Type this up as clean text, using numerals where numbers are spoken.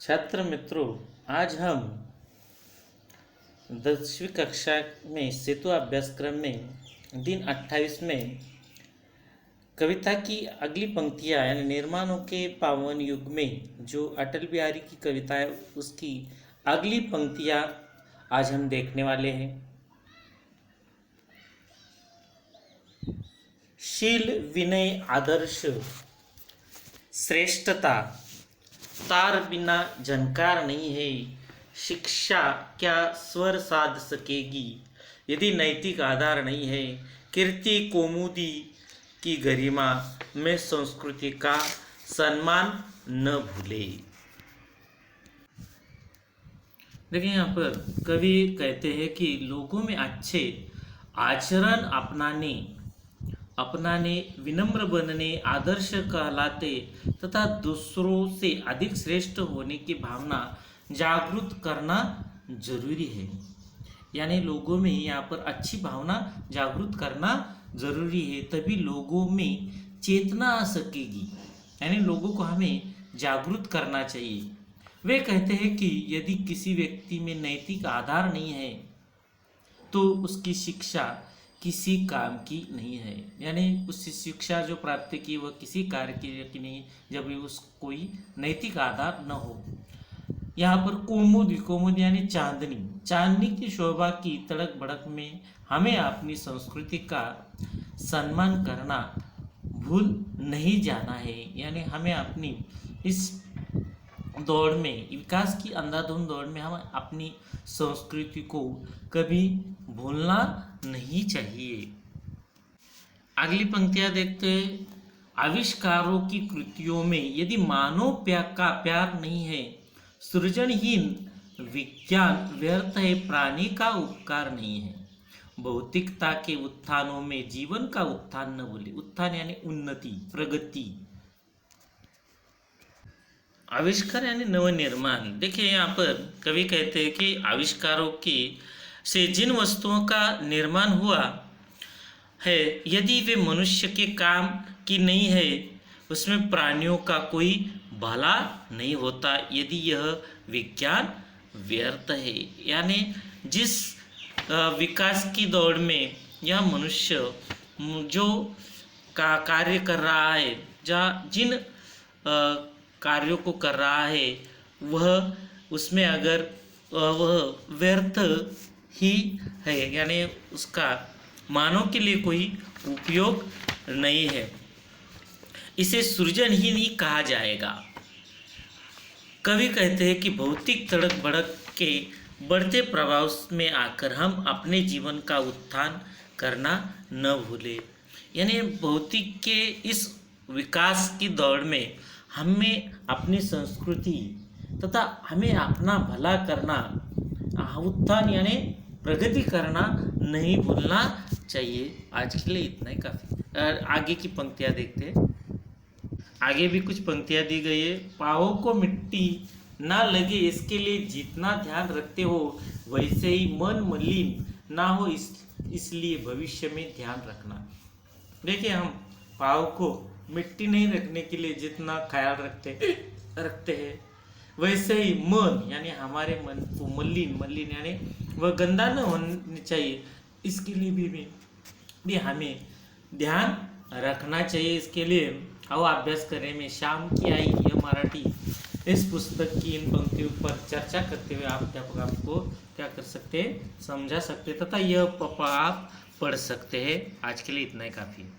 छात्र मित्रों, आज हम 10वीं कक्षा में सेतु अभ्यासक्रम में दिन 28 में कविता की अगली पंक्तियाँ यानी निर्माणों के पावन युग में जो अटल बिहारी की कविता है उसकी अगली पंक्तियाँ आज हम देखने वाले हैं। शील विनय आदर्श श्रेष्ठता तार बिना झनकार नहीं है। शिक्षा क्या स्वर साध सकेगी यदि नैतिक आधार नहीं है। कीर्ति कौमुदी की गरिमा में संस्कृति का सम्मान न भूले। देखिए, यहाँ पर कवि कहते हैं कि लोगों में अच्छे आचरण अपनाने विनम्र बनने आदर्श कहलाते तथा दूसरों से अधिक श्रेष्ठ होने की भावना जागृत करना जरूरी है। यानी लोगों में यहाँ पर अच्छी भावना जागृत करना जरूरी है, तभी लोगों में चेतना आ सकेगी। यानी लोगों को हमें जागृत करना चाहिए। वे कहते हैं कि यदि किसी व्यक्ति में नैतिक आधार नहीं है तो उसकी शिक्षा किसी काम की नहीं है। यानी उसकी शिक्षा जो प्राप्त की वह किसी कार्य की नहीं जब उसको कोई नैतिक आधार न हो। यहाँ पर कुमुद यानी चांदनी की शोभा की तड़क भड़क में हमें अपनी संस्कृति का सम्मान करना भूल नहीं जाना है। यानी हमें अपनी इस दौड़ में, विकास की अंधाधुंध दौड़ में हम अपनी संस्कृति को कभी भूलना नहीं चाहिए। अगली पंक्तियां देखते हैं। आविष्कारों की कृतियों में यदि मानव का प्यार नहीं है, सृजनहीन विज्ञान व्यर्थ है, प्राणी का उपकार नहीं है। भौतिकता के उत्थानों में जीवन का उत्थान न भूले। उत्थान यानी उन्नति, प्रगति। आविष्कार यानी नवनिर्माण। देखिए, यहाँ पर कवि कहते हैं कि आविष्कारों की से जिन वस्तुओं का निर्माण हुआ है, यदि वे मनुष्य के काम की नहीं है, उसमें प्राणियों का कोई भला नहीं होता यदि यह विज्ञान व्यर्थ है। यानी जिस विकास की दौड़ में यह मनुष्य जो कार्य कर रहा है, जिन कार्यों को कर रहा है, वह उसमें अगर वह व्यर्थ ही है, यानी उसका मानव के लिए कोई उपयोग नहीं है, इसे सृजनहीन ही कहा जाएगा। कवि कहते हैं कि भौतिक तड़क भड़क के बढ़ते प्रभाव में आकर हम अपने जीवन का उत्थान करना न भूले। यानी भौतिक के इस विकास की दौड़ में हमें अपनी संस्कृति तथा हमें अपना भला करना, उत्थान यानी प्रगति करना नहीं भूलना चाहिए। आज के लिए इतना ही काफ़ी। आगे की पंक्तियाँ देखते हैं। आगे भी कुछ पंक्तियाँ दी गई है। पाँवों को मिट्टी ना लगे इसके लिए जितना ध्यान रखते हो, वैसे ही मन मलिन ना हो इसलिए भविष्य में ध्यान रखना। देखिए, हम पाँव को मिट्टी नहीं रखने के लिए जितना ख्याल रखते हैं, वैसे ही मन यानी हमारे मन को मलिन यानी वह गंदा न होना चाहिए, इसके लिए भी हमें ध्यान रखना चाहिए। इसके लिए आओ अभ्यास करें में शाम की आई यह मराठी इस पुस्तक की इन पंक्तियों पर चर्चा करते हुए अध्यापक आपको क्या कर सकते हैं, समझा सकते तथा यह आप पढ़ सकते हैं। आज के लिए इतना ही काफ़ी है।